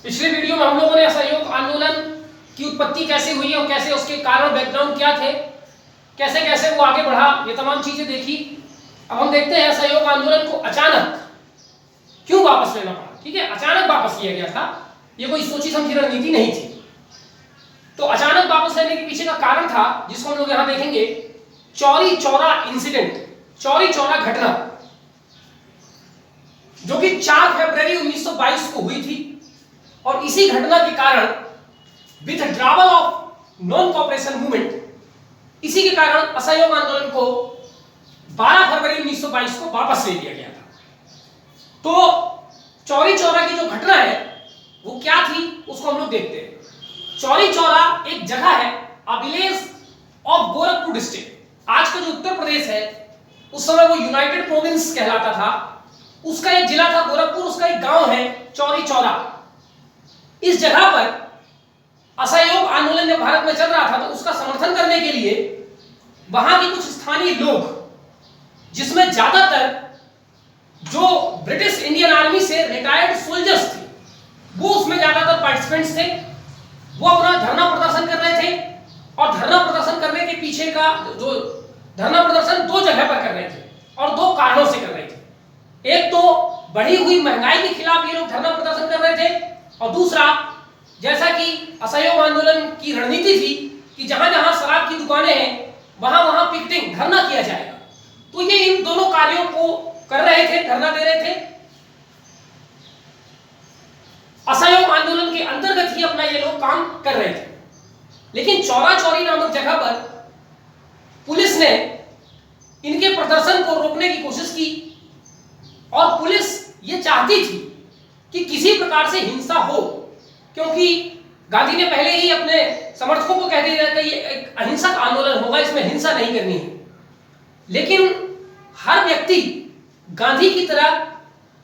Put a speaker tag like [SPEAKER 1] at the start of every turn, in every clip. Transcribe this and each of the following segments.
[SPEAKER 1] पिछले वीडियो में हम लोगों ने असहयोग आंदोलन की उत्पत्ति कैसे हुई और कैसे उसके कारण बैकग्राउंड क्या थे, कैसे कैसे वो आगे बढ़ा, ये तमाम चीजें देखी। अब हम देखते हैं असहयोग आंदोलन को अचानक क्यों वापस लेना पड़ा। ठीक है, अचानक वापस लिया गया था, ये कोई सोची समझी रणनीति नहीं थी। तो अचानक वापस लेने के पीछे का कारण था जिसको हम लोग यहां देखेंगे, चौरी चौरा इंसिडेंट, चौरी चौरा घटना, जो कि 4 फरवरी 1922 को हुई थी। और इसी घटना के कारण withdrawal of non cooperation movement, इसी के कारण असहयोग आंदोलन को 12 फरवरी 1922 को वापस ले लिया गया था। तो चौरी चौरा की जो घटना है वो क्या थी उसको हम लोग देखते हैं। चौरी चौरा एक जगह है, a village of Gorakhpur district. आज का जो उत्तर प्रदेश है उस समय वो यूनाइटेड प्रोविंस कहलाता था, उसका एक जिला था गोरखपुर, उसका एक गांव है चौरी चौरा। इस जगह पर असहयोग आंदोलन जब भारत में चल रहा था तो उसका समर्थन करने के लिए वहां के कुछ स्थानीय लोग, जिसमें ज्यादातर जो ब्रिटिश इंडियन आर्मी से रिटायर्ड सोल्जर्स थे, वो उसमें ज्यादातर पार्टिसिपेंट्स थे। वो अपना धरना प्रदर्शन कर रहे थे और धरना प्रदर्शन करने के पीछे का जो धरना प्रदर्शन 2 जगह पर कर रहे थे और 2 कारणों से कर रहे थे। एक तो बढ़ी हुई महंगाई के खिलाफ ये लोग धरना प्रदर्शन कर रहे थे, और दूसरा, जैसा कि असहयोग आंदोलन की रणनीति थी कि जहां जहां शराब की दुकानें हैं वहां वहां पिकेटिंग, धरना किया जाएगा। तो ये इन दोनों कार्यों को कर रहे थे, धरना दे रहे थे। असहयोग आंदोलन के अंतर्गत ही अपना ये लोग काम कर रहे थे। लेकिन चौरा चौरी नामक जगह पर पुलिस ने इनके प्रदर्शन को रोकने की कोशिश की, और पुलिस ये चाहती थी कि किसी प्रकार से हिंसा हो, क्योंकि गांधी ने पहले ही अपने समर्थकों को कह दिया था कि ये एक अहिंसक आंदोलन होगा, इसमें हिंसा नहीं करनी है। लेकिन हर व्यक्ति गांधी की तरह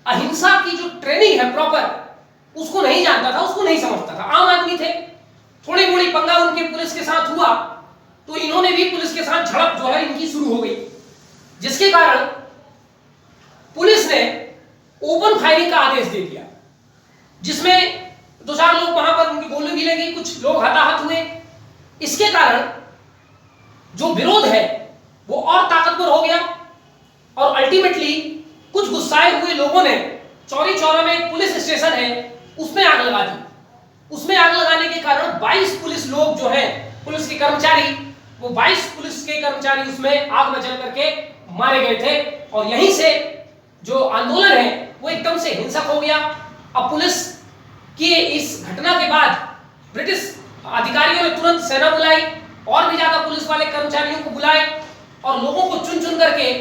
[SPEAKER 1] अहिंसा की जो ट्रेनिंग है प्रॉपर, उसको नहीं जानता था, उसको नहीं समझता था। आम आदमी थे, थोड़ी मोड़ी पंगा उनके पुलिस के साथ हुआ तो इन्होंने भी पुलिस के साथ झड़प जो है इनकी शुरू हो गई, जिसके कारण पुलिस ने ओपन फायरिंग का आदेश दे दिया, जिसमें 2-4 लोग वहां पर उनकी गोली भी लगी, कुछ लोग हताहत हुए। इसके कारण जो विरोध है वो और ताकतवर हो गया, और अल्टीमेटली कुछ गुस्साए हुए लोगों ने चौरी चौरा में एक पुलिस स्टेशन है उसमें आग लगा दी। उसमें आग लगाने के कारण 22 पुलिस लोग जो हैं, पुलिस के कर्मचारी, वो 22 पुलिस के कर्मचारी उसमें आग में जल करके मारे गए थे। और यहीं से जो आंदोलन है वो एकदम से हिंसक हो गया। अब पुलिस की इस घटना के बाद ब्रिटिश अधिकारियों ने तुरंत सेना बुलाई, और भी ज्यादा पुलिस वाले कर्मचारियों को बुलाए, और लोगों को चुन चुन करके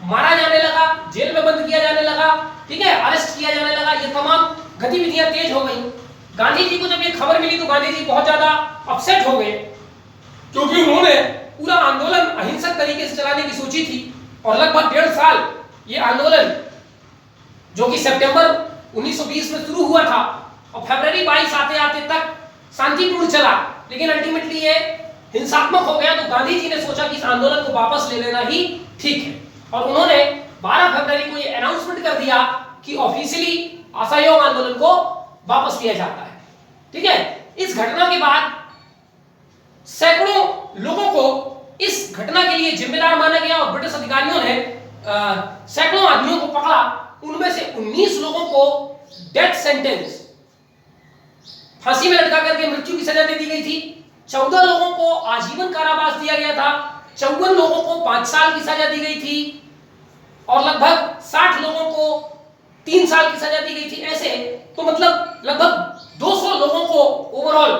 [SPEAKER 1] मारा जाने लगा, जेल में बंद किया जाने लगा, ठीक है, अरेस्ट किया जाने लगा। ये तमाम गतिविधियां तेज हो गई। गांधी जी को जब ये खबर मिली तो गांधी जी बहुत ज्यादा अपसेट हो गए, क्योंकि उन्होंने पूरा आंदोलन अहिंसक तरीके से चलाने की सोची थी। और लगभग 1.5 साल ये आंदोलन, जो कि सितंबर 1920 में शुरू हुआ था और फरवरी 22 आते आते तक शांतिपूर्ण चला, लेकिन अल्टीमेटली ये हिंसात्मक हो गया। तो गांधी जी ने सोचा कि इस आंदोलन को वापस ले लेना ही ठीक है, और उन्होंने 12 फरवरी को ये अनाउंसमेंट कर दिया कि ऑफिशियली असहयोग आंदोलन को वापस लिया जाता है। ठीक है, इस घटना के बाद सैकड़ों लोगों को इस घटना के लिए जिम्मेदार माना गया, और ब्रिटिश अधिकारियों ने सैकड़ों आदमियों को पकड़ा। उनमें से 19 लोगों को डेथ सेंटेंस, फांसी में लटका करके मृत्यु की सजा दे दी गई थी। 14 लोगों को आजीवन कारावास दिया गया था, 54 लोगों को 5 साल की सजा दी गई थी, और लगभग 60 लोगों को 3 साल की सजा दी गई थी। ऐसे तो मतलब लगभग 200 लोगों को ओवरऑल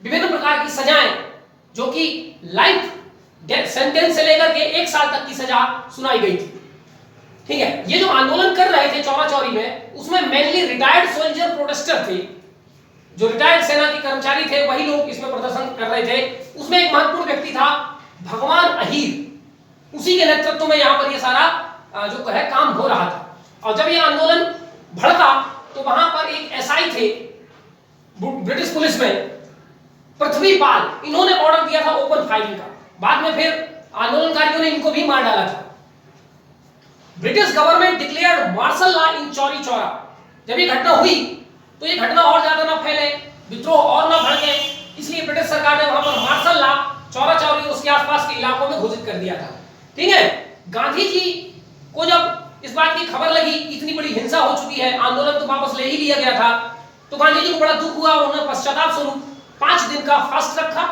[SPEAKER 1] विभिन्न प्रकार की सजाएं, जो कि लाइफ डेथ सेंटेंस से लेकर के 1 साल तक की सजा सुनाई गई थी। ठीक है, ये जो आंदोलन कर रहे थे चौरा चौरी में, उसमें मेनली रिटायर्ड सोल्जर प्रोटेस्टर थे, जो रिटायर्ड सेना के कर्मचारी थे, वही लोग इसमें प्रदर्शन कर रहे थे। उसमें एक महत्वपूर्ण व्यक्ति था भगवान अहीर, उसी के नेतृत्व में यहाँ पर ये सारा जो है काम हो रहा था। और जब ये आंदोलन भड़का तो वहां पर एक एसआई थे ब्रिटिश पुलिस में, पृथ्वीपाल, इन्होंने ऑर्डर दिया था ओपन फायरिंग का। बाद में फिर आंदोलनकारियों ने इनको भी मार डाला था। British government declared martial law in Chauri Chaura. जब ये घटना हुई तो ये घटना और ज्यादा ना फैले, विद्रोह और ना भड़के, इसलिए ब्रिटिश सरकार ने वहां पर मार्शल लॉ चौरा चौरी उसके आसपास के इलाकों में घोषित कर दिया था। ठीक है, गांधी जी को जब इस बात की खबर लगी इतनी बड़ी हिंसा हो चुकी है, आंदोलन तो वापस ले ही लिया गया था, तो गांधी जी को बड़ा दुख हुआ और उन्होंने पश्चाताप स्वरूप 5 दिन का फास्ट रखा।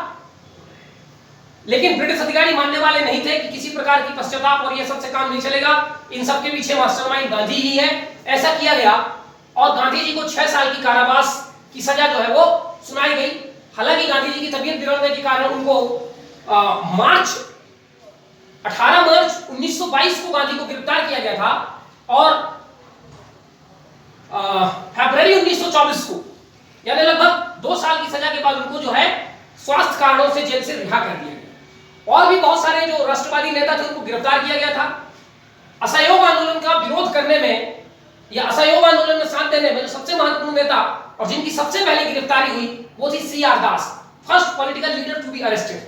[SPEAKER 1] लेकिन ब्रिटिश अधिकारी मानने वाले नहीं थे कि किसी प्रकार की पश्चाताप और ये सब से काम नहीं चलेगा, इन सब के पीछे मास्टरमाइंड गांधी ही है। ऐसा किया गया और गांधी जी को 6 साल की कारावास की सजा जो है वो सुनाई गई। हालांकि गांधी जी की तबीयत बिगड़ने के कारण उनको 18 मार्च 1922 को गांधी को गिरफ्तार किया गया था और फरवरी 1924 को यानी लगभग 2 साल की सजा के बाद उनको जो है स्वास्थ्य कारणों से जेल से रिहा कर दिया गया। और भी बहुत सारे जो राष्ट्रवादी नेता थे उनको गिरफ्तार किया गया था। असहयोग आंदोलन का विरोध करने में या असहयोग आंदोलन में साथ देने में जो सबसे महत्वपूर्ण नेता और जिनकी सबसे पहले गिरफ्तारी हुई वो थी CR Das, first political leader to be arrested.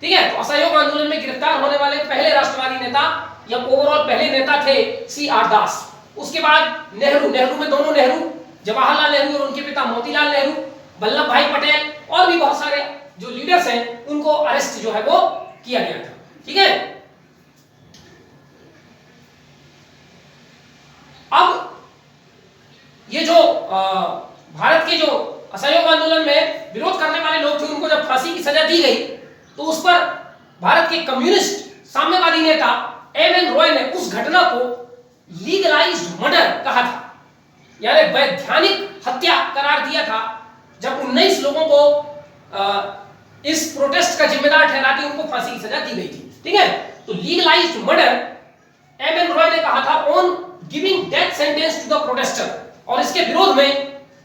[SPEAKER 1] ठीक है, तो असहयोग आंदोलन में गिरफ्तार होने वाले पहले राष्ट्रवादी नेता या ओवरऑल पहले नेता थे CR दास। उसके बाद नेहरू में दोनों नेहरू, जवाहरलाल नेहरू और उनके पिता मोतीलाल नेहरू, वल्लभ भाई पटेल और भी बहुत सारे जो लीडर्स हैं उनको अरेस्ट जो है वो किया गया था। ठीक है, अब ये जो भारत के जो असहयोग आंदोलन में विरोध करने वाले लोग थे उनको जब फांसी की सजा दी गई तो उस पर भारत के कम्युनिस्ट साम्यवादी नेता एम.एन. रॉय ने उस घटना को लीगलाइज्ड मर्डर कहा था, यानी वैधानिक हत्या करार दिया था। जब 19 लोगों को इस प्रोटेस्ट का जिम्मेदार ठहराते उनको फांसी की सजा दी गई थी। ठीक है, तो लीगलाइज्ड मर्डर एम.एन. रॉय ने कहा था on giving death sentence to the protester, और इसके विरोध में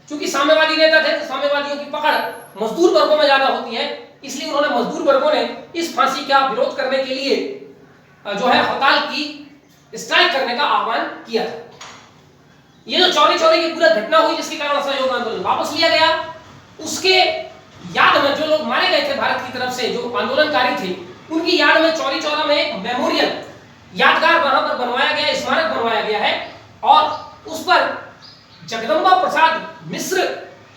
[SPEAKER 1] चूंकि साम्यवादी नेता थे तो साम्यवादियों की पकड़ मजदूर वर्गों में ज्यादा होती है, इसलिए उन्होंने मजदूर वर्गों ने इस फांसी का विरोध करने के लिए जो है हड़ताल की स्ट्राइक करने का आह्वान किया था। ये जो चौरी चौरी की पूरा घटना हुई जिसके कारण असहयोग आंदोलन वापस लिया गया, उसके याद में जो लोग मारे गए थे भारत की तरफ से जो आंदोलनकारी थे उनकी याद में चौरी चौरा में एक मेमोरियल यादगार वहां पर बनवाया गया, स्मारक बनवाया गया है और उस पर जगदम्बा प्रसाद मिश्र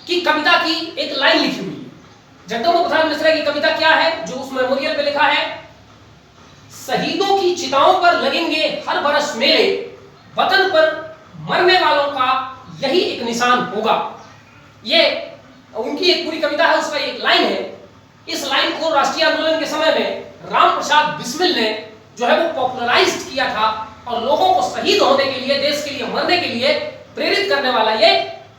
[SPEAKER 1] की कविता की एक लाइन लिखी हुई है। जगदम्बा प्रसाद मिश्र की कविता क्या है जो उस मेमोरियल पे लिखा है, शहीदों की चिताओं पर लगेंगे हर बरस मेले, वतन पर मरने वालों का यही एक निशान होगा। ये उनकी एक पूरी कविता है, उसका एक लाइन है। इस लाइन को राष्ट्रीय आंदोलन के समय में राम प्रसाद बिस्मिल ने जो है वो पॉपुलराइज किया था और लोगों को शहीद होने के लिए, देश के लिए मरने के लिए प्रेरित करने वाला ये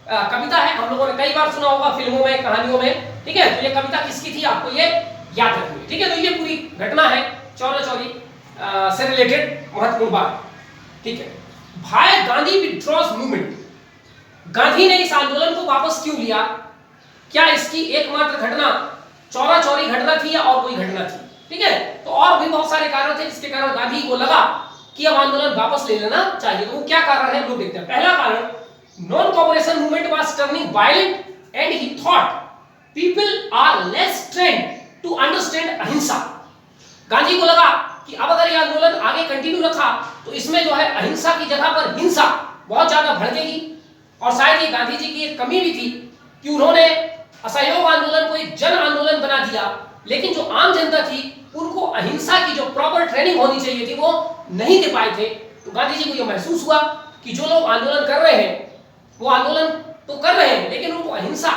[SPEAKER 1] कविता है। हम लोगों ने कई बार सुना होगा फिल्मों में, कहानियों में। ठीक है, तो ये कविता किसकी थी आपको ये याद रखनी। ठीक है, तो ये पूरी घटना है चौरा चौरी से रिलेटेड महत्वपूर्ण बात। ठीक है, भाई गांधी विथड्रॉज मूवमेंट, गांधी ने इस आंदोलन को वापस क्यों लिया? क्या इसकी एकमात्र घटना चौरा चौरी घटना थी या और कोई घटना थी? ठीक है, तो और भी बहुत सारे कारण थे जिसके कारण गांधी को लगा कि अब आंदोलन वापस ले लेना चाहिए। तो वो क्या कारण है लोग देखते हैं। पहला कारण, non cooperation movement was turning violent and he thought people are less trained to understand अहिंसा। गांधी को लगा कि अब अगर ये आंदोलन आगे कंटिन्यू रखा तो इसमें जो है अहिंसा की जगह पर हिंसा बहुत ज्यादा भड़केगी। और शायद ये गांधी जी की एक कमी भी थी कि उन्होंने असहयोग आंदोलन को एक जन आंदोलन बना दिया, लेकिन जो आम जनता थी उनको अहिंसा की जो प्रॉपर ट्रेनिंग होनी चाहिए थी वो नहीं दे पाए थे। तो गांधी जी को यह महसूस हुआ कि जो लोग आंदोलन कर रहे हैं वो आंदोलन तो कर रहे हैं, लेकिन उनको अहिंसा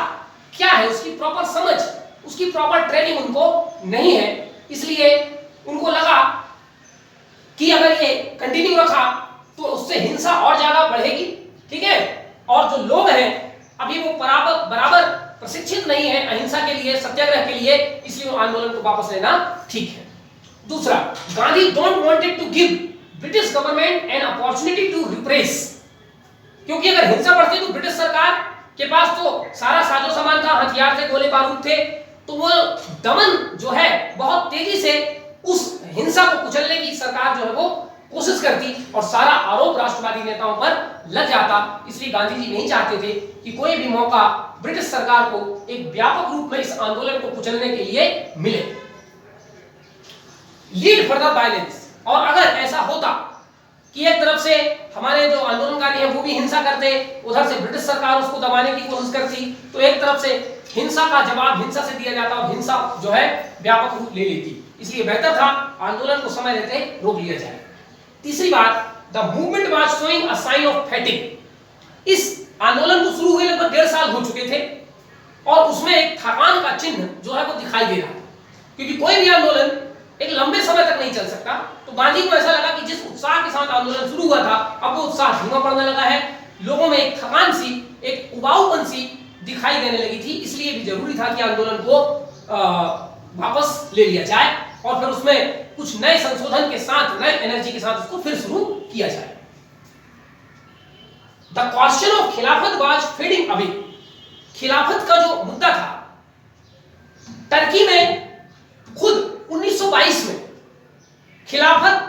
[SPEAKER 1] क्या है उसकी प्रॉपर समझ, उसकी प्रॉपर ट्रेनिंग उनको नहीं है। इसलिए उनको लगा कि अगर ये कंटिन्यू रखा तो उससे हिंसा और ज्यादा बढ़ेगी। ठीक है, और जो लोग हैं अभी वो बराबर प्रशिक्षित नहीं है अहिंसा के लिए, सत्याग्रह के लिए, इसलिए आंदोलन को वापस लेना ठीक है। दूसरा, Gandhi don't wanted to give British government an opportunity to repress, क्योंकि अगर हिंसा बढ़ती तो ब्रिटिश सरकार के पास तो सारा साजो सामान था, हथियार थे, गोले बारूद थे, तो वो दमन जो है बहुत तेजी से उस हिंसा को कुचलने की सरकार जो है वो कोशिश करती और सारा आरोप राष्ट्रवादी नेताओं पर लग जाता। इसलिए गांधी जी नहीं चाहते थे कि कोई भी मौका ब्रिटिश सरकार को एक व्यापक रूप में इस आंदोलन को कुचलने के लिए मिले। लीड फर्दर वायलेंस, और अगर ऐसा होता कि एक तरफ से हमारे जो आंदोलनकारी हैं वो भी हिंसा करते, उधर से ब्रिटिश सरकार उसको दबाने की कोशिश करती, तो एक तरफ से हिंसा का जवाब हिंसा से दिया जाता और हिंसा जो है व्यापक रूप ले लेती। इसलिए बेहतर था आंदोलन को समय रहते रोक लिया जाए। तीसरी बात, the movement was showing a sign of fatigue. इस आंदोलन को शुरू हुए लगभग 1.5 साल हो चुके थे और उसमें एक थकान का चिन्ह जो है वो दिखाई दे रहा, क्योंकि कोई भी आंदोलन एक लंबे समय तक नहीं चल सकता। तो गांधी को ऐसा लगा कि जिस उत्साह के साथ आंदोलन शुरू हुआ था अब वो उत्साह धीमा पड़ने लगा है, लोगों में एक थकान सी, एक उबाऊपन सी दिखाई देने लगी थी। इसलिए भी जरूरी था कि आंदोलन को वापस ले लिया जाए और फिर उसमें कुछ नए संशोधन के साथ, नए एनर्जी के साथ उसको फिर शुरू किया जाए। द क्वेश्चन ऑफ खिलाफत वाज फेडिंग अवे। खिलाफत का जो मुद्दा था, टर्की में खुद 1922 में खिलाफत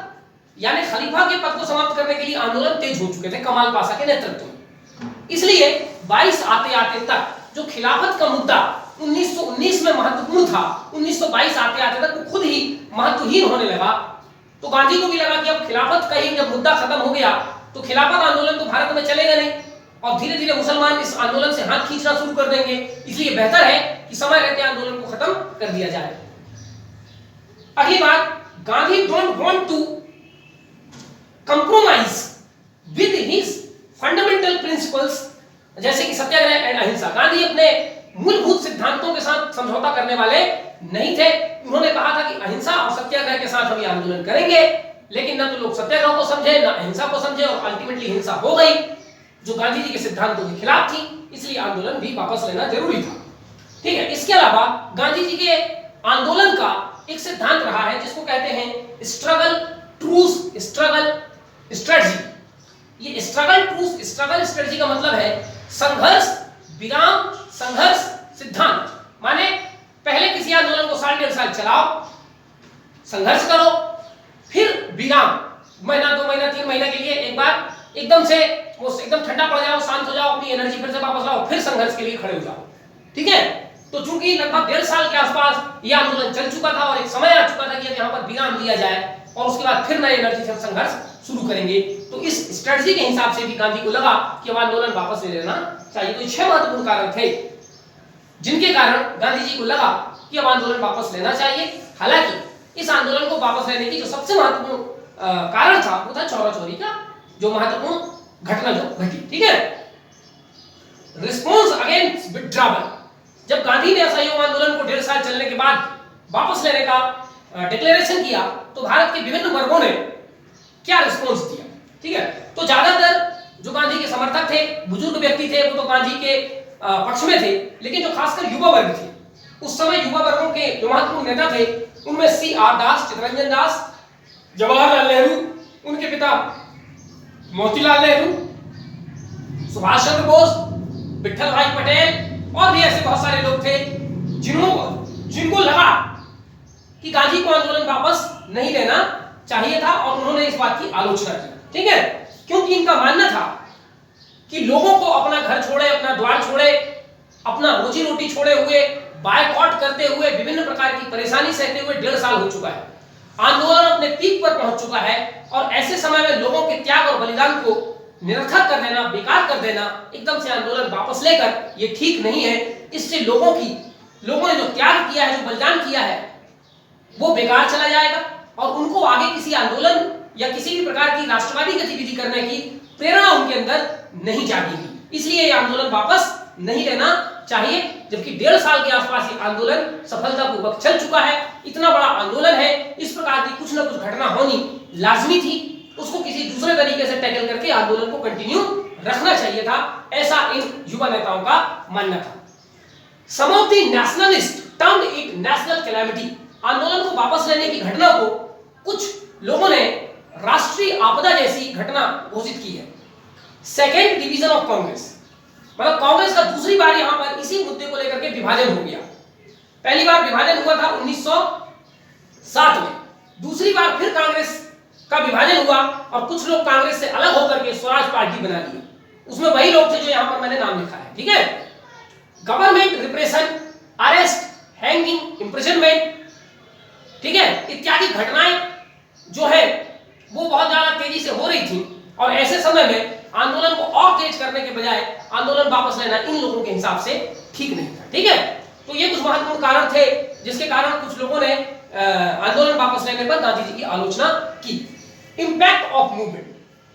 [SPEAKER 1] यानी खलीफा के पद को समाप्त करने के लिए आंदोलन तेज हो चुके थे कमाल पाशा के नेतृत्व में। इसलिए 22 आते आते तक जो खिलाफत का मुद्दा 1919 में महत्वपूर्ण था, 1922 आते आते तक वो खुद ही महत्वहीन होने लगा। तो गांधी को भी लगा कि अब खिलाफत का ही जब मुद्दा खत्म हो गया तो खिलाफत आंदोलन तो भारत में चलेगा नहीं और धीरे धीरे मुसलमान इस आंदोलन से हाथ खींचना शुरू कर देंगे। इसलिए बेहतर है कि समय रहते आंदोलन को खत्म कर दिया जाए। अगली बात, Gandhi don't want to compromise with his fundamental principles, जैसे कि सत्याग्रह एंड अहिंसा। गांधी अपने मूलभूत सिद्धांतों के साथ समझौता करने वाले नहीं थे। उन्होंने कहा था कि अहिंसा और सत्याग्रह के साथ हम ये आंदोलन करेंगे, लेकिन न तो लोग सत्याग्रह को समझे न अहिंसा को समझे और अल्टीमेटली हिंसा हो गई जो गांधी जी के सिद्धांतों के खिलाफ थी। इसलिए आंदोलन भी वापस लेना जरूरी था। ठीक है, इसके अलावा गांधी जी के आंदोलन का एक सिद्धांत रहा है जिसको कहते हैं स्ट्रगल ट्रूस स्ट्रगल स्ट्रेटजी। ये स्ट्रगल ट्रूस स्ट्रगल स्ट्रेटजी का मतलब है संघर्ष विराम संघर्ष सिद्धांत। माने पहले किसी आंदोलन को 1.5 साल चलाओ, संघर्ष करो, फिर विराम, महीना 2 महीना 3 महीने के लिए एक बार एकदम से वो एकदम ठंडा पड़ जाओ, शांत हो जाओ, अपनी एनर्जी फिर से वापस लाओ, फिर संघर्ष के लिए खड़े हो जाओ। ठीक है, तो चूंकि लगभग 1.5 साल के आसपास ये आंदोलन चल चुका था और एक समय आ चुका था कि अब यहाँ पर विराम लिया जाए और उसके बाद फिर नई एनर्जी से संघर्ष शुरू करेंगे। तो इस स्ट्रेटजी के हिसाब से भी गांधी को लगा कि अब आंदोलन वापस ले लेना चाहिए। तो 6 महत्वपूर्ण कारण थे जिनके कारण गांधी जी को लगा कि अब आंदोलन वापस लेना चाहिए। हालांकि इस आंदोलन को वापस लेने की जो सबसे महत्वपूर्ण कारण था वो था चौरा चौरी का जो महत्वपूर्ण घटना जो घटी। ठीक है, रिस्पॉन्स अगेंस्ट विथड्रॉवल। जब गांधी ने असहयोग आंदोलन को 1.5 साल चलने के बाद वापस लेने का डिक्लेरेशन किया तो भारत के विभिन्न वर्गों ने क्या रिस्पॉन्स दिया। ठीक है, तो ज्यादातर जो गांधी के समर्थक थे, बुजुर्ग व्यक्ति थे, वो तो गांधी के पक्ष में थे, लेकिन जो खासकर युवा वर्ग थे, उस समय युवा वर्गों के जो महत्वपूर्ण नेता थे उनमें C.R. दास, चित्तरंजन दास, जवाहरलाल नेहरू, उनके पिता मोतीलाल नेहरू, सुभाष चंद्र बोस, विठल भाई पटेल और भी ऐसे बहुत सारे लोग थे जिनको लगा कि गांधी को आंदोलन वापस नहीं लेना चाहिए था और उन्होंने इस बात की आलोचना की। ठीक है, क्योंकि इनका मानना था कि लोगों को अपना घर छोड़े, अपना द्वार छोड़े, अपना रोजी रोटी छोड़े हुए, बायकॉट करते हुए, विभिन्न प्रकार की परेशानी सहते हुए 1.5 साल हो चुका है। आंदोलन अपने पीक पर पहुंच चुका है और ऐसे समय में लोगों के त्याग और बलिदान को निरर्थक कर देना, बेकार कर देना, एकदम से आंदोलन वापस लेकर ये ठीक नहीं है। इससे लोगों ने जो त्याग किया है, जो बलिदान किया है, वो बेकार चला जाएगा और उनको आगे किसी आंदोलन या किसी भी प्रकार की राष्ट्रवादी गतिविधि करने की प्रेरणा उनके अंदर नहीं जागेगी। इसलिए ये आंदोलन वापस नहीं लेना चाहिए। जबकि 1.5 साल के आसपास ये आंदोलन सफलतापूर्वक चल चुका है, इतना बड़ा आंदोलन है, इस प्रकार की कुछ न कुछ घटना होनी लाजमी थी, उसको किसी दूसरे तरीके से टैकल करके आंदोलन को कंटिन्यू रखना चाहिए था, ऐसा इन युवा नेताओं का मानना था। Some of the nationalist termed it national calamity. आंदोलन को वापस लेने की घटना को कुछ लोगों ने राष्ट्रीय आपदा जैसी घटना घोषित की है। सेकेंड डिवीजन ऑफ कांग्रेस, मतलब कांग्रेस का दूसरी बार यहां पर इसी मुद्दे को लेकर के विभाजन हो गया। पहली बार विभाजन हुआ था 1907 में, दूसरी बार फिर कांग्रेस का विभाजन हुआ और कुछ लोग कांग्रेस से अलग होकर के स्वराज पार्टी बना ली। उसमें वही लोग थे जो यहां पर मैंने नाम लिखा है। ठीक है, government repression, arrest, hanging, imprisonment, ठीक है, इत्यादि घटनाएं जो है वो बहुत ज्यादा तेजी से हो रही थी और ऐसे समय में आंदोलन को और तेज करने के बजाय आंदोलन वापस लेना इन लोगों के हिसाब से ठीक नहीं था। ठीक है, तो ये कुछ महत्वपूर्ण कारण थे जिसके कारण कुछ लोगों ने आंदोलन वापस लेने पर गांधी जी की आलोचना की। इंपैक्ट ऑफ मूवमेंट,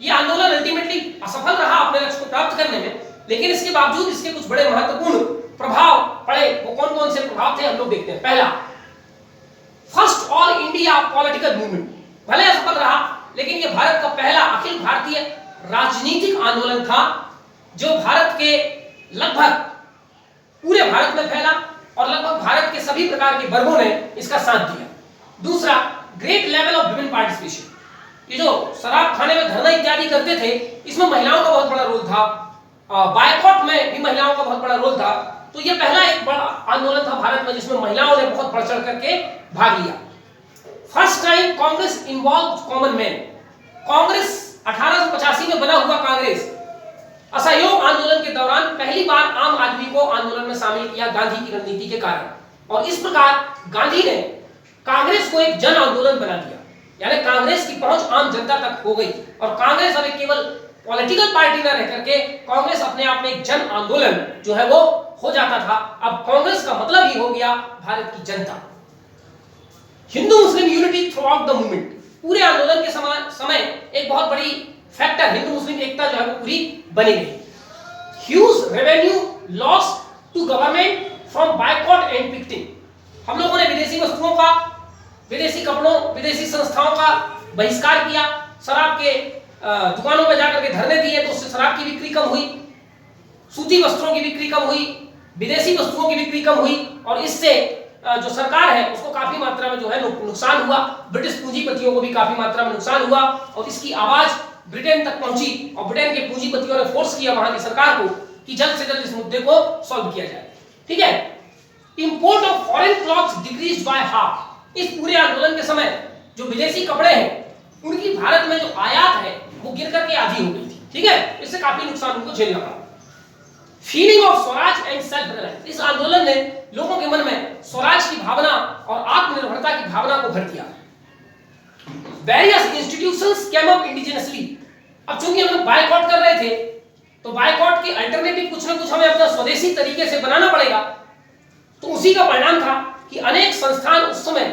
[SPEAKER 1] ये आंदोलन अल्टीमेटली असफल रहा अपने लक्ष्य को प्राप्त करने में, लेकिन इसके बावजूद इसके कुछ बड़े महत्वपूर्ण प्रभाव पड़े। वो कौन कौन से प्रभाव थे हम लोग देखते हैं। पहला, first all India political movement. भले असफल रहा लेकिन ये भारत का पहला अखिल भारतीय राजनीतिक आंदोलन था जो भारत के लगभग पूरे भारत में फैला और लगभग भारत के सभी प्रकार के वर्गों ने इसका साथ दिया। दूसरा, great level of women participation. ये जो शराब खाने में धरना इत्यादि करते थे, इसमें महिलाओं का बहुत बड़ा रोल था। बायकॉट में भी महिलाओं का बहुत बड़ा रोल था। तो ये पहला एक बड़ा आंदोलन था भारत में जिसमें महिलाओं ने बहुत बढ़ चढ़ करके भाग लिया। First time Congress involve common man. Congress 1885 में बना हुआ कांग्रेस असहयोग आंदोलन के दौरान पहली बार आम आदमी को आंदोलन में शामिल किया गांधी की रणनीति के कारण, और इस प्रकार गांधी ने कांग्रेस को एक जन आंदोलन बना दिया। यानी कांग्रेस की पहुंच आम जनता तक हो गई और कांग्रेस अब केवल पॉलिटिकल पार्टी न रह करके कांग्रेस अपने आप में एक जन आंदोलन जो है वो हो जाता था। अब कांग्रेस का मतलब ही हो गया भारत की जनता। Hindu Muslim unity throughout the movement. पूरे आंदोलन के समय एक बहुत बड़ी फैक्टर हिंदू मुस्लिम एकता जो है वो पूरी बनी गई। Huge revenue loss to government from boycott and picketing. हम लोगों ने विदेशी वस्तुओं का, विदेशी कपड़ों, विदेशी संस्थाओं का बहिष्कार किया। शराब के दुकानों पर जाकर के धरने दिए तो उससे शराब की बिक्री कम हुई, सूती वस्त्रों की बिक्री कम हुई, विदेशी वस्तुओं की बिक्री कम हुई और इससे जो सरकार है उसको काफी मात्रा में जो है नुकसान हुआ। ब्रिटिश पूंजीपतियों को भी काफी मात्रा में नुकसान हुआ और इसकी आवाज ब्रिटेन तक पहुंची और ब्रिटेन के पूंजीपतियों ने फोर्स किया वहां की सरकार को कि जल्द से जल्द इस मुद्दे को सॉल्व किया जाए। ठीक है, import of foreign clothes decreased by half. इस पूरे आंदोलन के समय जो विदेशी कपड़े हैं उनकी भारत में जो आयात है वो गिर करके आधी हो गई थी। ठीक है, इससे काफी नुकसान उनको झेलना पड़ा। Feeling of Swaraj and self reliance. इस आंदोलन ने लोगों के मन में स्वराज की भावना और आत्मनिर्भरता की भावना को भर दिया। Various institutions came up indigenously. अब चूंकि हम लोग बायकॉट कर रहे थे तो बायकॉट की अल्टरनेटिव कुछ ना कुछ हमें अपना स्वदेशी तरीके से बनाना पड़ेगा। तो उसी का परिणाम था कि अनेक संस्थान उस समय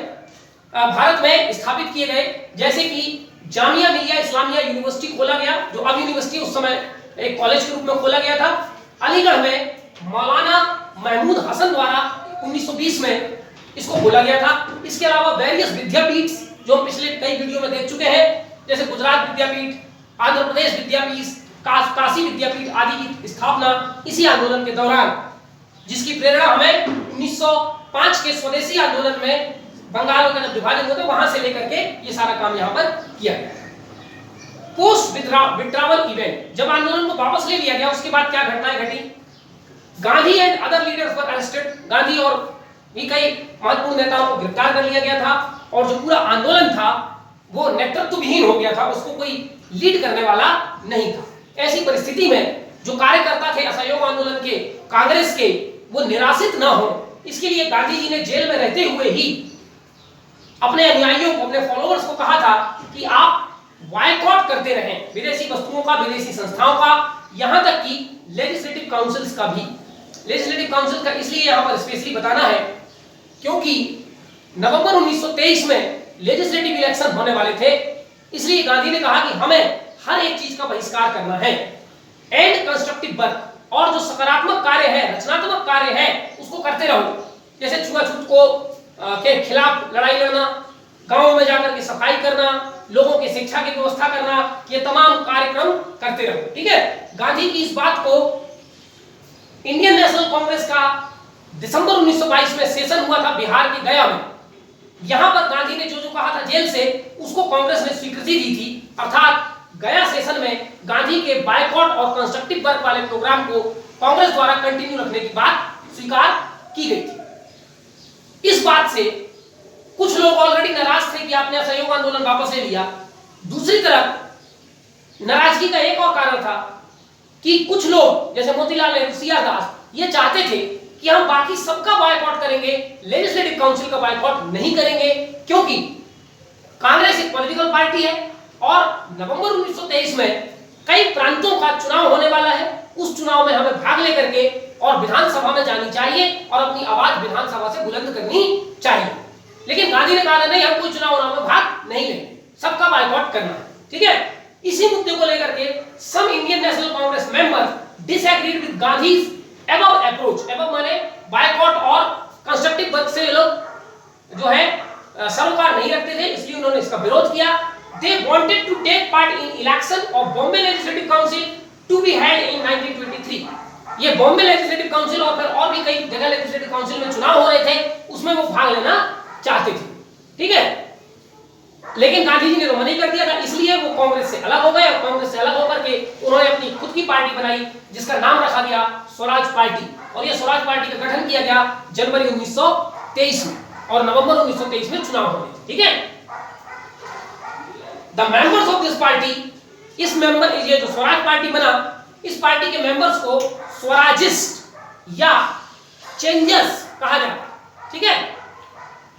[SPEAKER 1] भारत में स्थापित किए गए, जैसे कि जामिया मिलिया इस्लामिया यूनिवर्सिटी खोला गया, जो अब यूनिवर्सिटी उस समय एक कॉलेज के रूप में खोला गया था। अलीगढ़ में मौलाना महमूद हसन द्वारा 1920 में इसको खोला गया था। इसके अलावा वेरियस विद्यापीठ जो हम पिछले कई वीडियो में देख चुके हैं, जैसे गुजरात विद्यापीठ, आंध्र प्रदेश विद्यापीठ, काशी विद्यापीठ आदि की स्थापना इसी आंदोलन के दौरान, जिसकी प्रेरणा हमें 1905 के स्वदेशी आंदोलन में बंगाल का जब विभाजन हुआ था वहां से लेकर के ये सारा काम यहाँ पर किया गया। Post withdrawal event. जब आंदोलन को वापस ले लिया गया उसके बाद क्या घटनाएं घटी? Gandhi and other leaders were arrested. Gandhi और भी कई महत्वपूर्ण नेताओं को गिरफ्तार कर लिया गया था और जो पूरा आंदोलन था वो नेतृत्वविहीन हो गया था, उसको कोई लीड करने वाला नहीं था। ऐसी परिस्थिति में जो कार्यकर्ता थे असहयोग आंदोलन के, कांग्रेस के, वो निराशित ना हो, इसके लिए गांधी जी ने जेल में रहते हुए ही अपने अनुयायियों को, अपने फॉलोअर्स को कहा था कि आप बायकॉट करते रहें विदेशी वस्तुओं का, विदेशी संस्थाओं का, यहां तक कि लेजिस्लेटिव काउंसिल्स का भी। लेजिस्लेटिव काउंसिल का इसलिए यहां पर स्पेशली बताना है क्योंकि नवंबर 1923 में लेजिस्लेटिव इलेक्शन होने वाले थे, इसलिए गांधी ने कहा कि हमें हर एक चीज का बहिष्कार करना है। एंड कंस्ट्रक्टिव वर्क, और जो सकारात्मक कार्य है, रचनात्मक कार्य है, उसको करते रहो, जैसे छुआछूत को के खिलाफ लड़ाई लड़ना, गांवों में जाकर के सफाई करना, लोगों की शिक्षा की व्यवस्था करना, ये तमाम कार्यक्रम करते रहो। ठीक है, गांधी की इस बात को इंडियन नेशनल कांग्रेस का दिसंबर 1922 में सेशन हुआ था बिहार के गया में। यहां पर गांधी ने जो जो कहा था जेल से, उसको कांग्रेस ने स्वीकृति दी थी, अर्थात गया सेशन में गांधी के बायकॉट और कंस्ट्रक्टिव वर्क वाले प्रोग्राम को कांग्रेस द्वारा कंटिन्यू रखने की बात स्वीकार की गई थी। इस बात से कुछ लोग ऑलरेडी नाराज थे कि आपने असहयोग आंदोलन वापस ले लिया। दूसरी तरफ नाराजगी का एक और कारण था कि कुछ लोग जैसे मोतीलाल नेहरू, सी आर दास, ये चाहते थे कि हम बाकी सबका बायकॉट करेंगे, लेजिस्लेटिव काउंसिल का बायकॉट नहीं करेंगे, क्योंकि कांग्रेस एक पॉलिटिकल पार्टी है और नवंबर 1923 में कई प्रांतों का चुनाव होने वाला है। उस चुनाव में हमें भाग लेकर के और विधानसभा में जानी चाहिए और अपनी आवाज विधानसभा से बुलंद करनी चाहिए। लेकिन गांधी ने कहा नहीं, हम कोई चुनाव में भाग नहीं लेंगे, सबका बायकॉट करना है। ठीक है, इसी मुद्दे को लेकर के some Indian National Congress members disagreed with Gandhi's above approach. Above माने बायकॉट और कंस्ट्रक्टिव वर्क से ये लोग जो है सरोकार नहीं रखते थे, इसलिए उन्होंने इसका विरोध किया। They wanted to take part in election of Bombay Legislative Council to be held in 1923। ये बॉम्बे लेजिस्लेटिव काउंसिल और फिर और भी कई जगह लेजिस्लेटिव काउंसिल में चुनाव हो रहे थे, उसमें वो भाग लेना चाहते थे। ठीक है, लेकिन गांधी जी ने तो मना कर दिया था, इसलिए वो कांग्रेस से अलग हो गए और कांग्रेस से अलग होकर के उन्होंने अपनी खुद की पार्टी बनाई जिसका नाम रखा गया स्वराज पार्टी। और ये स्वराज पार्टी का गठन किया गया जनवरी 1923 में और नवंबर 1923 में चुनाव हुए। ठीक है, the members of this party, इस मेंबर ये जो स्वराज पार्टी बना, इस पार्टी के मेंबर्स को स्वराजिस्ट या चेंजर्स कहा जाता। ठीक है,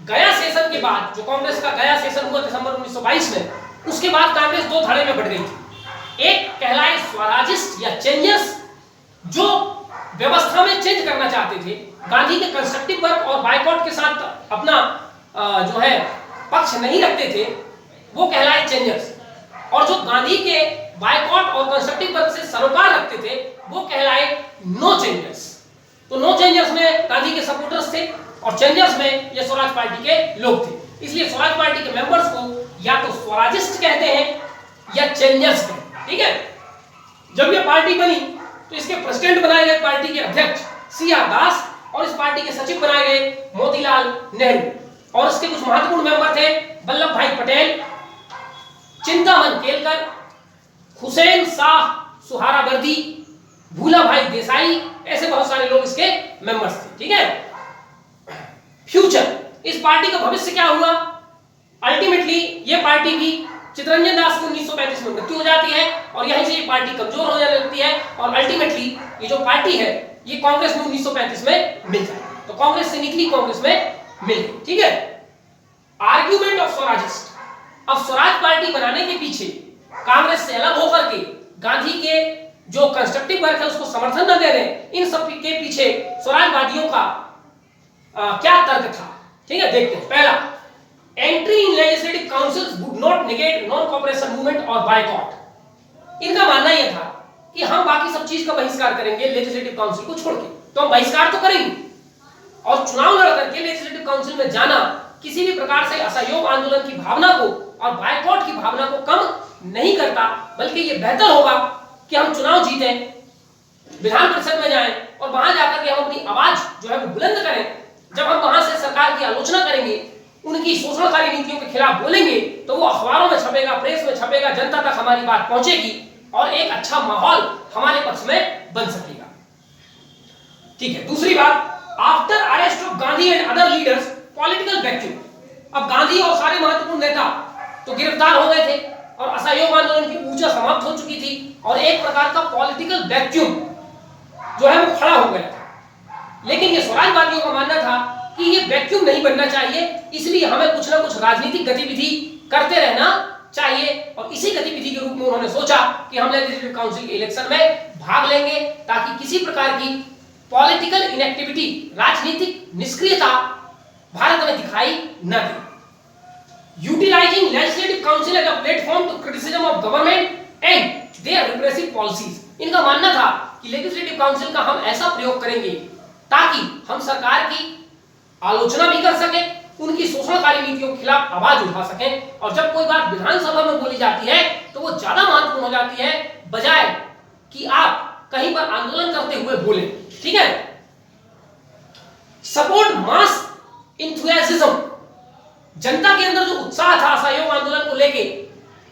[SPEAKER 1] गया सेशन के बाद जो कांग्रेस का गया सेशन हुआ दिसंबर 1922 में, उसके बाद कांग्रेस दो धड़े में बढ़ गई थी। एक कहलाए स्वराजिस्ट या चेंजर्स, जो व्यवस्था में चेंज करना चाहते थे, गांधी के कंस्ट्रक्टिव वर्क और बायकॉट के साथ अपना जो है पक्ष नहीं रखते थे, वो कहलाए चेंजर्स। और जो गांधी के बायकॉट और कंस्ट्रक्टिव वर्क से सरोकार रखते थे, वो कहलाए नो चेंजर्स। तो नो चेंजर्स में गांधी के सपोर्टर्स थे और चेंजर्स में ये स्वराज पार्टी के लोग थे। इसलिए स्वराज पार्टी के मेंबर्स को या तो स्वराजिस्ट कहते हैं या चेंजर्स कहते हैं। ठीक है, जब ये पार्टी बनी तो इसके प्रेसिडेंट बनाए गए पार्टी के अध्यक्ष CR दास और इस पार्टी के सचिव बनाए गए मोतीलाल नेहरू। और इसके कुछ महत्वपूर्ण मेंबर थे वल्लभ भाई पटेल, चिंतामन केलकर, हुसैन शाह सुहारावर्दी, भूला भाई देसाई, ऐसे बहुत सारे लोग इसके मेंबर्स थे। ठीक है, फ्यूचर, इस पार्टी का भविष्य क्या हुआ? अल्टीमेटली ये पार्टी भी चित्तरंजन दास को 1935 में मृत्यु हो जाती है और यहीं से ये पार्टी कमजोर हो जाने लगती है और अल्टीमेटली ये जो पार्टी है ये कांग्रेस में 1935 में मिल जाए। तो कांग्रेस से निकली, कांग्रेस में मिल गई। ठीक है, आर्ग्यूमेंट ऑफ स्वराजिस्ट, अब स्वराज पार्टी बनाने के पीछे कांग्रेस से अलग होकर के गांधी के जो कंस्ट्रक्टिव वर्क है उसको समर्थन न दे रहे, इन सब के पीछे स्वराजवादियों का क्या तर्क था? ठीक है, देखते हैं। पहला, entry in legislative councils would not negate non cooperation movement और बायकॉट। इनका मानना यह था कि हम बाकी सब चीज का बहिष्कार करेंगे लेजिस्लेटिव काउंसिल को छोड़ के, तो हम बहिष्कार तो करेंगे और चुनाव लड़ करके लेजिस्लेटिव काउंसिल में जाना किसी भी प्रकार से असहयोग आंदोलन की भावना को और बायकॉट की भावना को कम नहीं करता, बल्कि ये बेहतर होगा कि हम चुनाव जीतें, विधान परिषद में जाएं और वहां जाकर के हम अपनी आवाज जो है वो बुलंद करें। जब हम वहां से सरकार की आलोचना करेंगे, उनकी शोषणकारी नीतियों के खिलाफ बोलेंगे, तो वो अखबारों में छपेगा, प्रेस में छपेगा, जनता तक हमारी बात पहुंचेगी और एक अच्छा माहौल हमारे पक्ष में बन सकेगा। ठीक है, दूसरी बात, after arrest of Gandhi and other leaders political vacuum. अब गांधी और सारे महत्वपूर्ण नेता तो गिरफ्तार हो गए थे और असहयोग आंदोलन की ऊर्जा समाप्त हो चुकी थी और एक प्रकार का पॉलिटिकल वैक्यूम जो है वो खड़ा हो गया था। लेकिन ये स्वराजवादियों का मानना था कि ये वैक्यूम नहीं बनना चाहिए, इसलिए हमें कुछ ना कुछ राजनीतिक गतिविधि करते रहना चाहिए और इसी गतिविधि के रूप में उन्होंने सोचा कि हम लेजिस्लेटिव काउंसिल के इलेक्शन में भाग लेंगे ताकि किसी प्रकार की पॉलिटिकल इनएक्टिविटी, राजनीतिक निष्क्रियता भारत में दिखाई न दे। Utilising legislative council as a platform to criticism of government and their repressive policies. इनका मानना था कि लेजिस्लेटिव काउंसिल का हम ऐसा प्रयोग करेंगे ताकि हम सरकार की आलोचना भी कर सकें, उनकी शोषणकारी नीतियों के खिलाफ आवाज उठा सकें और जब कोई बात विधानसभा में बोली जाती है तो वो ज्यादा महत्वपूर्ण हो जाती है बजाय कि आप कहीं पर आंदोलन करते हुए बोले। ठीक है, सपोर्ट मास इंथुसियाज्म, जनता के अंदर जो उत्साह था असहयोग आंदोलन को लेके,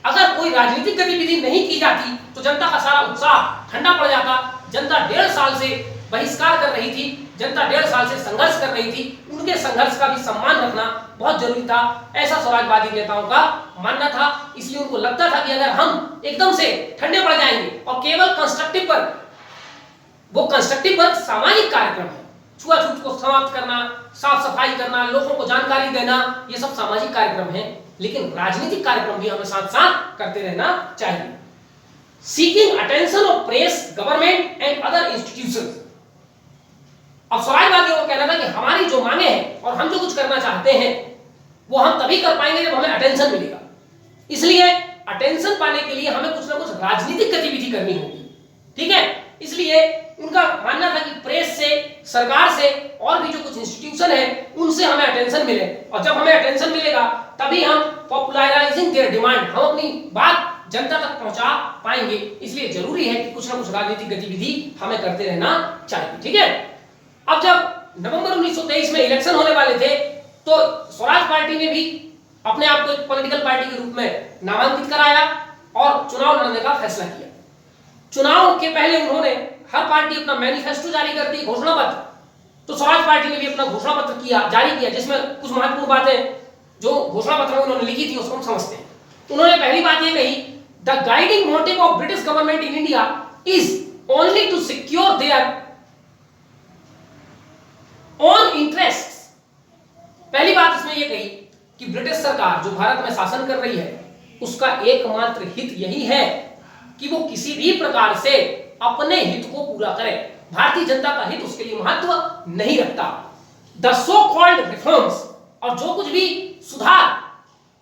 [SPEAKER 1] अगर कोई राजनीतिक गतिविधि नहीं की जाती तो जनता का सारा उत्साह ठंडा पड़ जाता। जनता 1.5 साल से बहिष्कार कर रही थी, जनता 1.5 साल से संघर्ष कर रही थी, उनके संघर्ष का भी सम्मान रखना बहुत जरूरी था, ऐसा स्वराजवादी नेताओं का मानना था। इसलिए उनको लगता था कि अगर हम एकदम से ठंडे पड़ जाएंगे और केवल कंस्ट्रक्टिव वर्क, वो कंस्ट्रक्टिव वर्क सामाजिक कार्यक्रम है, छुआछूत को समाप्त करना, साफ सफाई करना, लोगों को जानकारी देना, ये सब सामाजिक कार्यक्रम है, लेकिन राजनीतिक कार्यक्रम भी हमें साथ साथ करते रहना चाहिए। Seeking attention of press, government and other institutions. अब स्वराजवादियों को कहना था कि हमारी जो मांगे हैं और हम जो कुछ करना चाहते हैं वो हम तभी कर पाएंगे जब हमें अटेंशन मिलेगा। इसलिए अटेंशन पाने के लिए हमें कुछ ना कुछ राजनीतिक गतिविधि करनी होगी, ठीक है। इसलिए उनका मानना था कि प्रेस से, सरकार से और भी जो कुछ इंस्टीट्यूशन है उनसे हमें अटेंशन मिले, और जब हमें अटेंशन मिलेगा तभी हम पॉपुलराइजिंग देयर डिमांड, हम अपनी बात जनता तक पहुंचा पाएंगे। इसलिए जरूरी है कि कुछ ना कुछ राजनीतिक गतिविधि हमें करते रहना चाहिए, ठीक है। अब जब नवंबर 1923 में इलेक्शन होने वाले थे तो स्वराज पार्टी ने भी अपने आप को एक पॉलिटिकल पार्टी के रूप में नामांकित कराया और चुनाव लड़ने का फैसला किया। चुनाव के पहले उन्होंने, हर पार्टी अपना मैनिफेस्टो जारी करती, घोषणा पत्र, तो स्वराज पार्टी ने भी अपना घोषणा पत्र जारी किया, जिसमें कुछ महत्वपूर्ण बातें जो घोषणा पत्र में उन्होंने लिखी थी उसको हम समझते हैं। उन्होंने पहली बात यह कही, the guiding motive of British government in India is only to secure their own interests. पहली बात इसमें यह कही कि ब्रिटिश सरकार जो भारत में शासन कर रही है उसका एकमात्र हित यही है कि वो किसी भी प्रकार से अपने हित को पूरा करे, भारतीय जनता का हित उसके लिए महत्व नहीं रखता। द सो कॉल्ड रिफॉर्म्स, और जो कुछ भी सुधार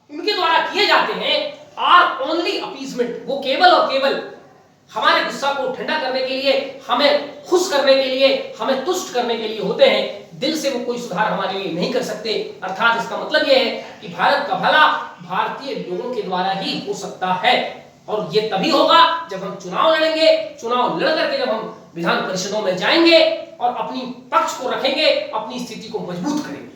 [SPEAKER 1] उनके द्वारा किए जाते हैं, आर ओनली अपीजमेंट, वो केवल और केवल हमारे गुस्सा को ठंडा करने के लिए, हमें खुश करने के लिए, हमें तुष्ट करने के लिए होते हैं। दिल से वो कोई सुधार हमारे लिए नहीं कर सकते। अर्थात इसका मतलब यह है कि भारत का भला भारतीय लोगों के द्वारा ही हो सकता है, और ये तभी होगा जब हम चुनाव लड़ेंगे। चुनाव लड़ करके जब हम विधान परिषदों में जाएंगे और अपनी पक्ष को रखेंगे, अपनी स्थिति को मजबूत करेंगे।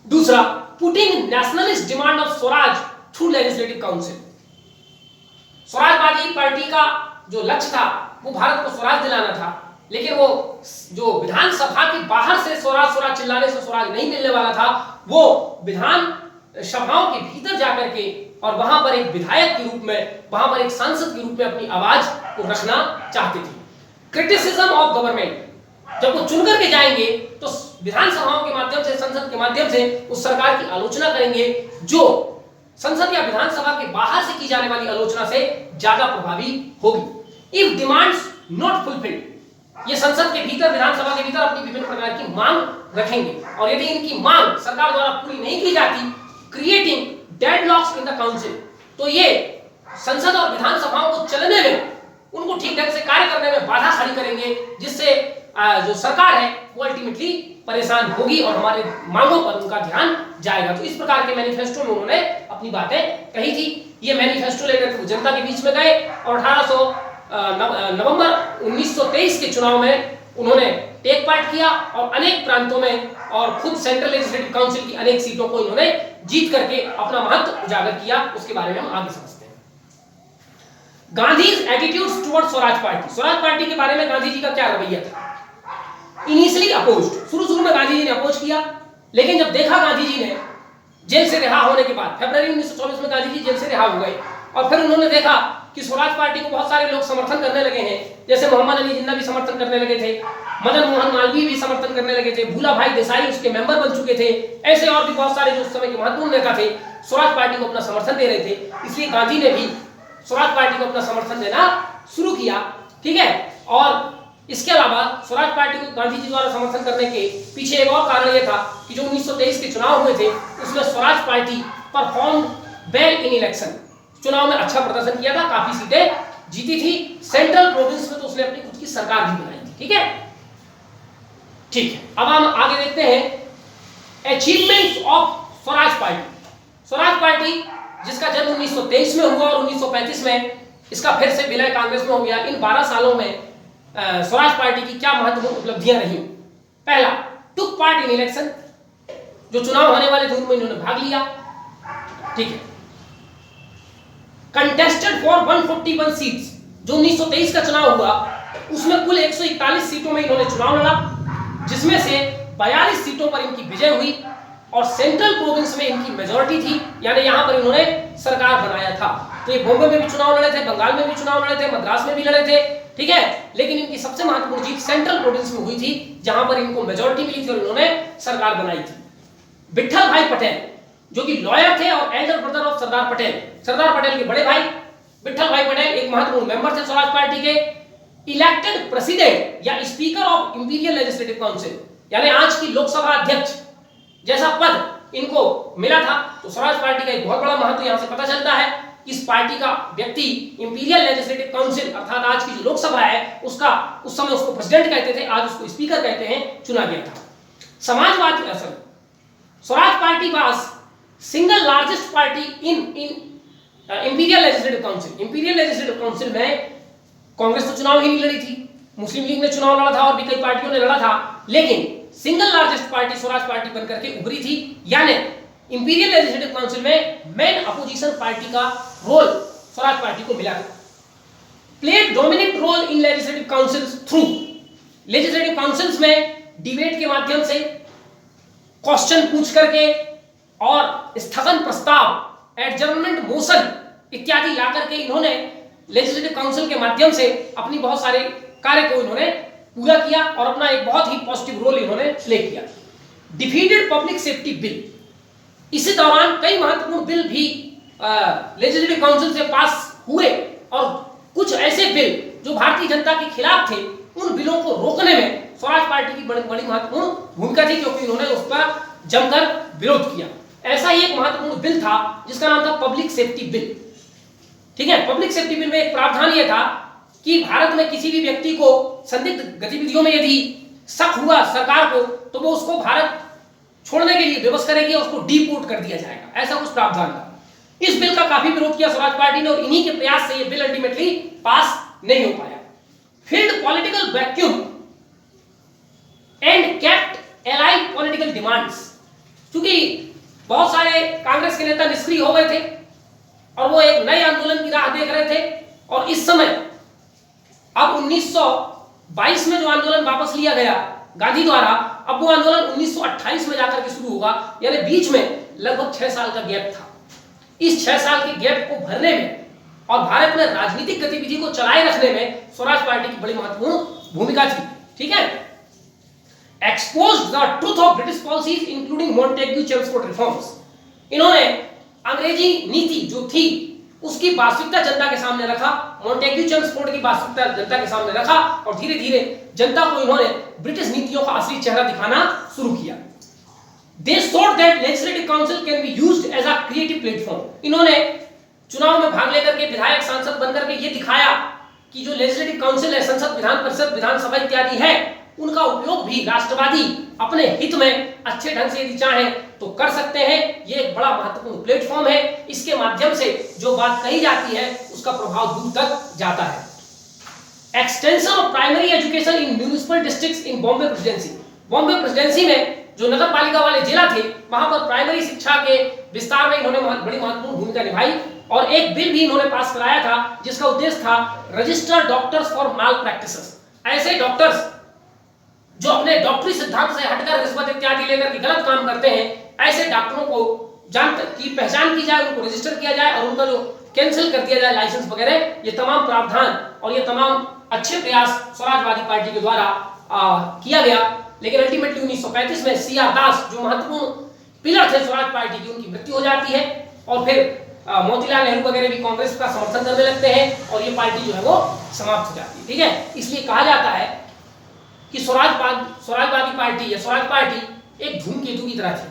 [SPEAKER 1] दूसरा, putting nationalist demand of swaraj through legislative council. स्वराजवादी पार्टी का जो लक्ष्य था वो भारत को स्वराज दिलाना था, लेकिन वो जो विधानसभा के बाहर से स्वराज स्वराज चिल्लाने से स्वराज नहीं मिलने वाला था, वो विधान सभाओं के भीतर जाकर के और वहां पर एक विधायक के रूप में, वहां पर एक सांसद के रूप में अपनी आवाज को रखना चाहते थे। क्रिटिसिज्म ऑफ गवर्नमेंट, जब वो चुन करके जाएंगे तो विधानसभाओं के माध्यम से, संसद के माध्यम से उस सरकार की आलोचना करेंगे जो संसद या विधानसभा के बाहर से की जाने वाली आलोचना से ज्यादा प्रभावी होगी। इफ डिमांड्स नॉट फुलफिल्ड, ये संसद के भीतर, विधानसभा के भीतर अपनी विभिन्न प्रकार की मांग रखेंगे, और यदि इनकी मांग सरकार द्वारा पूरी नहीं की जाती, creating deadlocks in the council, तो ये संसद और विधानसभाओं को चलने में, उनको ठीक ढंग से कार्य करने में बाधा खड़ी करेंगे, जिससे जो सरकार है वो अल्टीमेटली परेशान होगी और हमारे मांगों पर उनका ध्यान जाएगा। तो इस प्रकार के मैनिफेस्टो में उन्होंने अपनी बातें कही थी। ये मैनिफेस्टो लेकर वो जनता के बीच में गए और नवंबर 1923 के चुनाव में उन्होंने टेक पार्ट किया और अनेक प्रांतों में और खुद सेंट्रल लेजिस्लेटिव काउंसिल की अनेक सीटों को इन्होंने जीत करके अपना महत्व उजागर किया। उसके बारे में हम आगे समझते हैं। Gandhi's attitudes towards Swaraj party. Swaraj party के बारे में गांधी जी का क्या रवैया था? इनिशियली अपोज्ड, शुरू में गांधी जी ने अपोज किया, लेकिन जब देखा गांधी जी ने जेल से रिहा होने के बाद, फरवरी 1924 में गांधी जी जेल से रिहा हो गए, और फिर उन्होंने देखा कि स्वराज पार्टी को बहुत सारे लोग समर्थन करने लगे हैं, जैसे मोहम्मद अली जिन्ना भी समर्थन करने लगे थे, मदन मोहन मालवीय भी समर्थन करने लगे थे, भूला भाई देसाई उसके मेंबर बन चुके थे, ऐसे और भी बहुत सारे जो उस समय के महत्वपूर्ण नेता थे स्वराज पार्टी को अपना समर्थन दे रहे थे। इसलिए गांधी ने भी स्वराज पार्टी को अपना समर्थन देना शुरू किया, ठीक है। और इसके अलावा स्वराज पार्टी को गांधी जी द्वारा समर्थन करने के पीछे एक और कारण यह था कि जो 1923 के चुनाव हुए थे उसमें Swaraj party perform well in election, चुनाव में अच्छा प्रदर्शन किया था, काफी सीटें जीती थी। सेंट्रल प्रोविंस में तो उसने अपनी खुद की सरकार भी बनाई थी, ठीक है। ठीक है, अब हम आगे देखते हैं achievements of Swaraj party. Swaraj party जिसका जन्म 1923 में हुआ और 1935 में इसका फिर से विलय कांग्रेस में हो गया। इन 12 सालों में स्वराज पार्टी की क्या महत्वपूर्ण उपलब्धियां रही? पहला, टुक पार्ट इन इलेक्शन, जो चुनाव होने वाले थे उनमें इन्होंने भाग लिया, ठीक है। कंटेस्टेड फॉर 141 सीट्स, जो 1923 का चुनाव हुआ उसमें कुल 141 सीटों में इन्होंने चुनाव लड़ा, जिसमें से 42 सीटों पर इनकी विजय हुई और सेंट्रल प्रोविंस में इनकी मेजॉरिटी थी, यानी यहां पर इन्होंने सरकार बनाया था। तो ये बॉम्बे में भी चुनाव लड़े थे, बंगाल में भी चुनाव लड़े थे, मद्रास में भी लड़े थे, ठीक है। लेकिन इनकी सबसे महत्वपूर्ण जीत सेंट्रल प्रोविंस में हुई थी, जहां पर इनको मेजॉरिटी मिली थी और इन्होंने सरकार बनाई थी। विठल भाई पटेल जो कि लॉयर थे और Elder brother of Sardar Patel. Sardar Patel के बड़े भाई विठल भाई पटेल एक महत्वपूर्ण मेंबर थे स्वराज पार्टी के। इलेक्टेड प्रेसिडेंट या speaker of imperial legislative council, यानी आज की लोकसभा अध्यक्ष जैसा पद इनको मिला था। तो स्वराज पार्टी का एक बहुत बड़ा महत्व यहां से पता चलता है। इस पार्टी का व्यक्ति इंपीरियल लेजिस्लेटिव काउंसिल अर्थात आज की जो लोकसभा है उसका उस समय उसको प्रेसिडेंट कहते थे, आज उसको स्पीकर कहते हैं, चुना गया था। समाजवादी असर Swaraj party was single largest party in imperial legislative council. Imperial legislative council में कांग्रेस तो चुनाव ही नहीं लड़ी थी, मुस्लिम लीग ने चुनाव लड़ा था और भी कई पार्टियों ने लड़ा था, लेकिन single largest party Swaraj party बनकर के उभरी थी। यानी इंपीरियल लेजिस्लेटिव काउंसिल में मेन अपोजिशन पार्टी का रोल स्वराज पार्टी को मिला। Played dominant role in legislative councils through, legislative councils में डिबेट के माध्यम से, क्वेश्चन पूछ करके और स्थगन प्रस्ताव, एडजर्नमेंट मोशन इत्यादि ला करके इन्होंने लेजिस्लेटिव काउंसिल के माध्यम से अपनी बहुत सारे कार्य को इन्होंने पूरा किया और अपना एक बहुत ही पॉजिटिव रोल इन्होंने प्ले किया। डिफीटेड पब्लिक सेफ्टी बिल, इसी दौरान कई महत्वपूर्ण बिल भी लेजिस्लेटिव काउंसिल से पास हुए और कुछ ऐसे बिल जो भारतीय जनता के खिलाफ थे उन बिलों को रोकने में स्वराज पार्टी की बड़ी महत्वपूर्ण भूमिका थी, क्योंकि इन्होंने उसका जमकर विरोध किया। ऐसा ही एक महत्वपूर्ण बिल था जिसका नाम था पब्लिक सेफ्टी बिल। ठीक है, पब्लिक सेफ्टी बिल में एक प्रावधान यह था कि भारत में किसी भी व्यक्ति को संदिग्ध गतिविधियों में यदि शक हुआ सरकार को तो वो उसको भारत छोड़ने के लिए विवश करेगी और उसको डीपोर्ट कर दिया जाएगा, ऐसा कुछ प्रावधान था। इस बिल का काफी विरोध किया स्वराज पार्टी ने और इन्हीं के प्रयास से यह बिल अल्टीमेटली पास नहीं हो पाया। Field political vacuum and kept allied political demands, क्योंकि बहुत सारे कांग्रेस के नेता निष्क्रिय हो गए थे और वो एक नए आंदोलन की राह देख रहे थे और इस समय अब 1922 में जो आंदोलन वापस लिया गया गांधी द्वारा, अब वो आंदोलन 1928 में जाकर के शुरू होगा, यानी बीच में लगभग 6 साल का गैप था। इस 6 साल के गैप को भरने में और भारत में राजनीतिक गतिविधि को चलाए रखने में स्वराज पार्टी की बड़ी महत्वपूर्ण भूमिका थी। ठीक है, exposed the truth of British policies including Montagu Chelmsford reforms, इन्होंने अंग्रेजी नीति जो थी उसकी वास्तविकता जनता के सामने रखा, मॉन्टेग्यू चेम्सफोर्ड की वास्तविकता जनता के सामने रखा और धीरे धीरे जनता को इन्होंने ब्रिटिश नीतियों का असली चेहरा दिखाना शुरू किया। They thought that legislative council can be used as a creative platform, इन्होंने चुनाव में भाग लेकर के विधायक सांसद बनकर के ये दिखाया कि जो लेजिस्लेटिव काउंसिल है, संसद, विधान परिषद, विधानसभा इत्यादि है, उनका उपयोग भी राष्ट्रवादी अपने हित में अच्छे ढंग से यदि चाहें तो कर सकते हैं। ये एक बड़ा महत्वपूर्ण प्लेटफॉर्म है, इसके माध्यम से जो बात कही जाती है उसका प्रभाव दूर तक जाता है। Extension of primary education in municipal districts in Bombay presidency, Bombay presidency में जो नगर पालिका वाले जिला थे वहां पर प्राइमरी शिक्षा के विस्तार में इन्होंने बड़ी महत्वपूर्ण भूमिका निभाई और एक बिल भी इन्होंने पास कराया था जिसका उद्देश्य था registered doctors for mall practices. ऐसे डॉक्टर्स जो अपने डॉक्टरी सिद्धांत से हटकर रिश्वत इत्यादि लेकर के गलत काम करते हैं, ऐसे डॉक्टरों को पहचान की जाए, उनको रजिस्टर किया जाए और उनका जो कैंसिल कर दिया जाए लाइसेंस वगैरह। ये तमाम प्रावधान और ये तमाम अच्छे प्रयास स्वराजवादी पार्टी के द्वारा किया गया, लेकिन अल्टीमेटली 1935 में सी आर दास जो महत्वपूर्ण पिलर थे स्वराज पार्टी की, उनकी मृत्यु हो जाती है और फिर मोतीलाल नेहरू वगैरह भी कांग्रेस का समर्थन करने लगते हैं और ये पार्टी जो है वो समाप्त हो जाती है। ठीक है, इसलिए कहा जाता है कि स्वराजवादी पार्टी या स्वराज पार्टी एक धूमकेतु की तरह थी।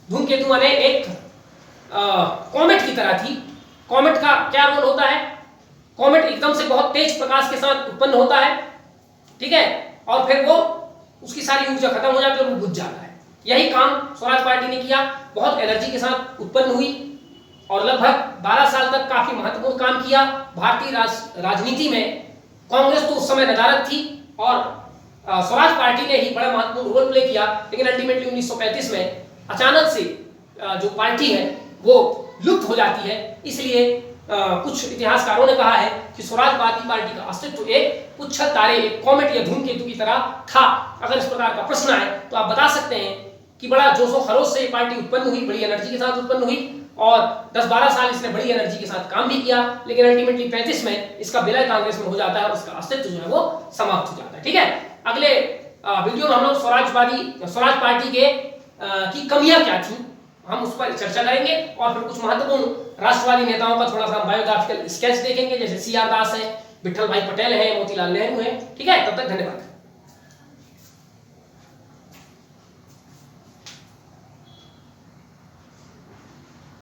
[SPEAKER 1] धूमकेतु माने एक कॉमेट की तरह थी। कॉमेट का क्या रोल होता है? कॉमेट एकदम से बहुत तेज प्रकाश के साथ उत्पन्न होता है, ठीक है, और फिर वो उसकी सारी ऊर्जा खत्म हो जाती है और वो बुझ जाता है। यही काम स्वराज पार्टी ने किया, बहुत एनर्जी के साथ उत्पन्न हुई और लगभग 12 साल तक काफी महत्वपूर्ण काम किया। भारतीय राजनीति में कांग्रेस तो उस समय नदारद थी और स्वराज पार्टी ने ही बड़ा महत्वपूर्ण रोल प्ले किया, लेकिन अल्टीमेटली 1935 में अचानक से जो पार्टी है वो लुप्त हो जाती है। इसलिए कुछ इतिहासकारों ने कहा है कि स्वराजवादी पार्टी का अस्तित्व एक उच्छल तारे, एक कॉमेट या धूमकेतु की तरह था। अगर इस प्रकार का प्रश्न आए तो आप बता सकते हैं कि बड़ा जोशो खरोश से ये पार्टी उत्पन्न हुई, बड़ी एनर्जी के साथ उत्पन्न हुई और 10-12 साल इसने बड़ी एनर्जी के साथ काम भी किया, लेकिन अल्टीमेटली 35 में इसका विलय कांग्रेस में हो जाता है और उसका अस्तित्व जो है वो समाप्त हो जाता है। ठीक है, अगले वीडियो में हम लोग स्वराज पार्टी के की कमियां क्या थी हम उस पर चर्चा करेंगे और फिर कुछ महत्वपूर्ण राष्ट्रवादी नेताओं का थोड़ा सा बायोग्राफिकल स्केच देखेंगे, जैसे CR दास है, विठल भाई पटेल है, मोतीलाल नेहरू है। ठीक है, तब तक धन्यवाद।